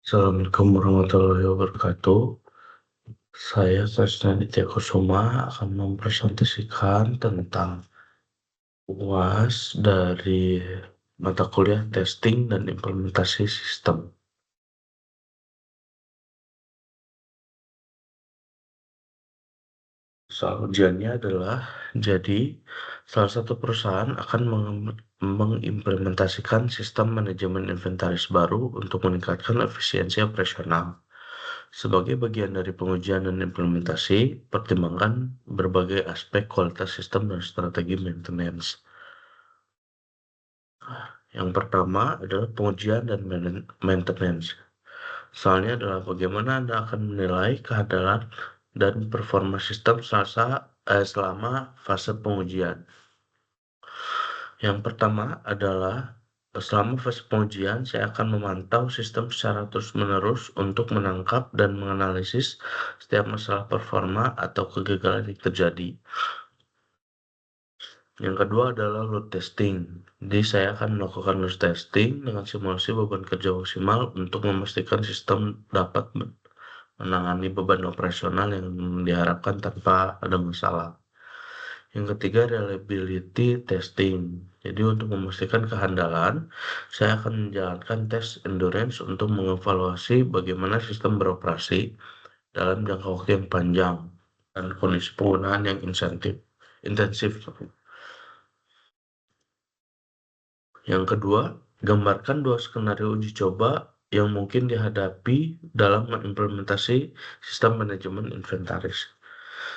Assalamualaikum warahmatullahi wabarakatuh. Saya Sastra Nitya Kusuma akan mempresentasikan tentang UAS dari mata kuliah testing dan implementasi sistem. Soal ujiannya adalah, jadi salah satu perusahaan akan mengimplementasikan sistem manajemen inventaris baru untuk meningkatkan efisiensi operasional. Sebagai bagian dari pengujian dan implementasi, pertimbangkan berbagai aspek kualitas sistem dan strategi maintenance. Yang pertama adalah pengujian dan maintenance. Soalnya adalah bagaimana Anda akan menilai kehandalan dan performa sistem selama fase pengujian. Yang pertama adalah selama fase pengujian, saya akan memantau sistem secara terus-menerus untuk menangkap dan menganalisis setiap masalah performa atau kegagalan yang terjadi. Yang kedua adalah load testing. Jadi saya akan melakukan load testing dengan simulasi beban kerja maksimal untuk memastikan sistem dapat menangani beban operasional yang diharapkan tanpa ada masalah. Yang ketiga reliability testing. Jadi untuk memastikan kehandalan, saya akan menjalankan tes endurance untuk mengevaluasi bagaimana sistem beroperasi dalam jangka waktu yang panjang dan kondisi penggunaan yang intensif. Yang kedua, gambarkan 2 skenario uji coba yang mungkin dihadapi dalam mengimplementasi sistem manajemen inventaris.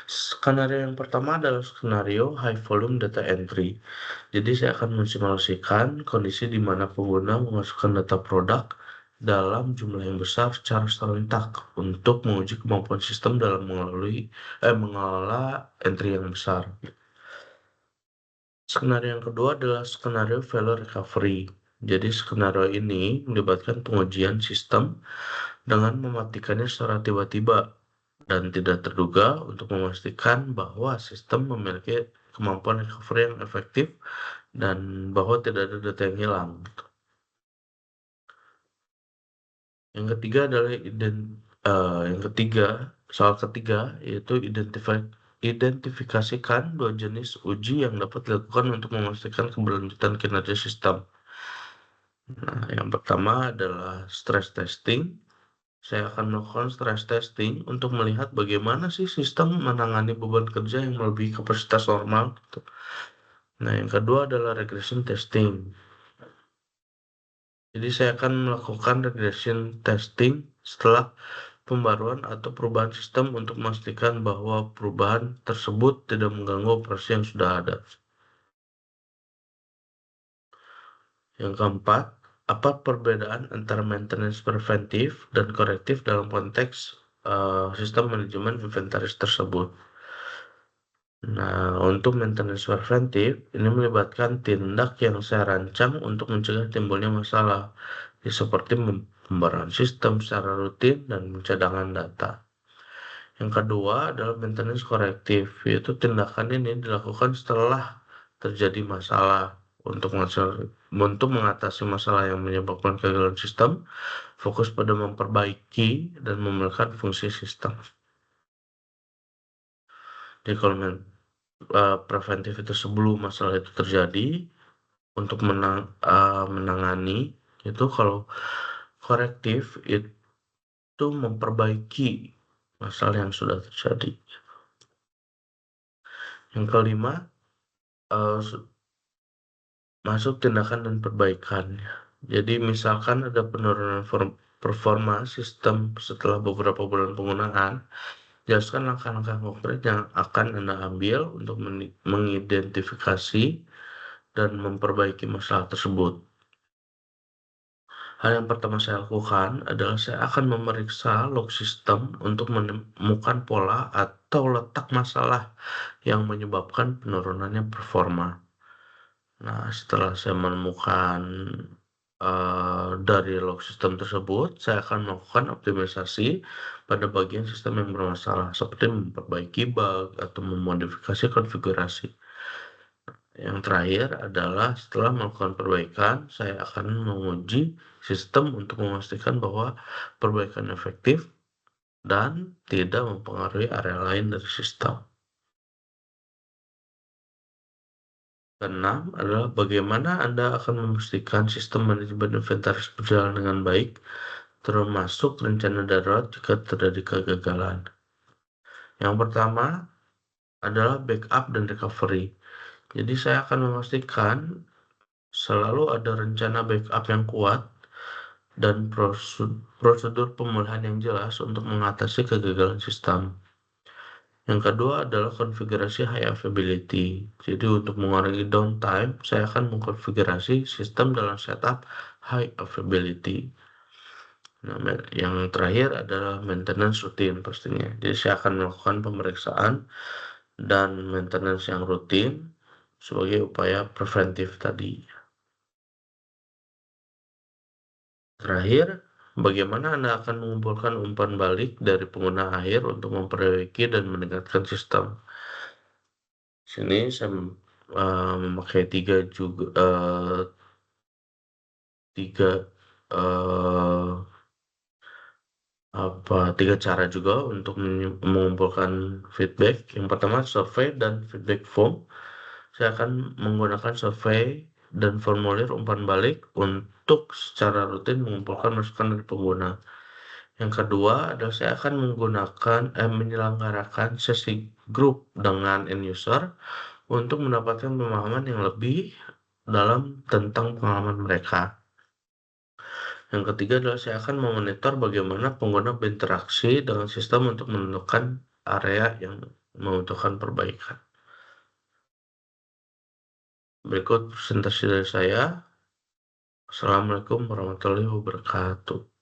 Skenario yang pertama adalah skenario high volume data entry. Jadi saya akan mensimulasikan kondisi di mana pengguna memasukkan data produk dalam jumlah yang besar secara serentak untuk menguji kemampuan sistem dalam mengelola entry yang besar. Skenario yang kedua adalah skenario failure recovery. Jadi skenario ini melibatkan pengujian sistem dengan mematikannya secara tiba-tiba dan tidak terduga untuk memastikan bahwa sistem memiliki kemampuan recovery yang efektif dan bahwa tidak ada data yang hilang. Yang ketiga adalah soal ketiga yaitu identifikasikan 2 jenis uji yang dapat dilakukan untuk memastikan keberlanjutan kinerja sistem. Nah, yang pertama adalah stress testing. Saya akan melakukan stress testing untuk melihat bagaimana sih sistem menangani beban kerja yang melebihi kapasitas normal, gitu. Nah, yang kedua adalah regression testing. Jadi saya akan melakukan regression testing setelah pembaruan atau perubahan sistem untuk memastikan bahwa perubahan tersebut tidak mengganggu operasi yang sudah ada. Yang keempat, apa perbedaan antara maintenance preventif dan korektif dalam konteks sistem manajemen inventaris tersebut? Nah, untuk maintenance preventif, ini melibatkan tindak yang saya rancang untuk mencegah timbulnya masalah, seperti pembaruan sistem secara rutin dan pencadangan data. Yang kedua adalah maintenance korektif, yaitu tindakan ini dilakukan setelah terjadi masalah untuk mengatasi masalah yang menyebabkan kegagalan sistem, fokus pada memperbaiki dan memulihkan fungsi sistem. Jadi kalau preventif itu sebelum masalah itu terjadi untuk menangani itu, kalau korektif itu memperbaiki masalah yang sudah terjadi. Yang kelima, masuk tindakan dan perbaikan. Jadi misalkan ada penurunan performa sistem setelah beberapa bulan penggunaan, jelaskan langkah-langkah konkret yang akan Anda ambil untuk mengidentifikasi dan memperbaiki masalah tersebut. Hal yang pertama saya lakukan adalah saya akan memeriksa log sistem untuk menemukan pola atau letak masalah yang menyebabkan penurunannya performa. Nah, setelah saya menemukan dari log sistem tersebut, saya akan melakukan optimisasi pada bagian sistem yang bermasalah, seperti memperbaiki bug atau memodifikasi konfigurasi. Yang terakhir adalah setelah melakukan perbaikan, saya akan menguji sistem untuk memastikan bahwa perbaikan efektif dan tidak mempengaruhi area lain dari sistem. Keenam adalah bagaimana Anda akan memastikan sistem manajemen inventaris berjalan dengan baik, termasuk rencana darurat jika terjadi kegagalan. Yang pertama adalah backup dan recovery. Jadi saya akan memastikan selalu ada rencana backup yang kuat dan prosedur pemulihan yang jelas untuk mengatasi kegagalan sistem. Yang kedua adalah konfigurasi high availability. Jadi untuk mengurangi downtime, saya akan mengkonfigurasi sistem dalam setup high availability. Nah, yang terakhir adalah maintenance rutin pastinya. Jadi saya akan melakukan pemeriksaan dan maintenance yang rutin sebagai upaya preventif tadi. Terakhir, bagaimana Anda akan mengumpulkan umpan balik dari pengguna akhir untuk memperbaiki dan meningkatkan sistem? Sini saya memakai tiga eh, tiga cara juga untuk mengumpulkan feedback. Yang pertama survei dan feedback form. Saya akan menggunakan survei dan formulir umpan balik untuk secara rutin mengumpulkan masukan dari pengguna. Yang kedua adalah saya akan menyelenggarakan sesi grup dengan end user untuk mendapatkan pemahaman yang lebih dalam tentang pengalaman mereka. Yang ketiga adalah saya akan memonitor bagaimana pengguna berinteraksi dengan sistem untuk menentukan area yang membutuhkan perbaikan. Berikut presentasi dari saya. Assalamualaikum warahmatullahi wabarakatuh.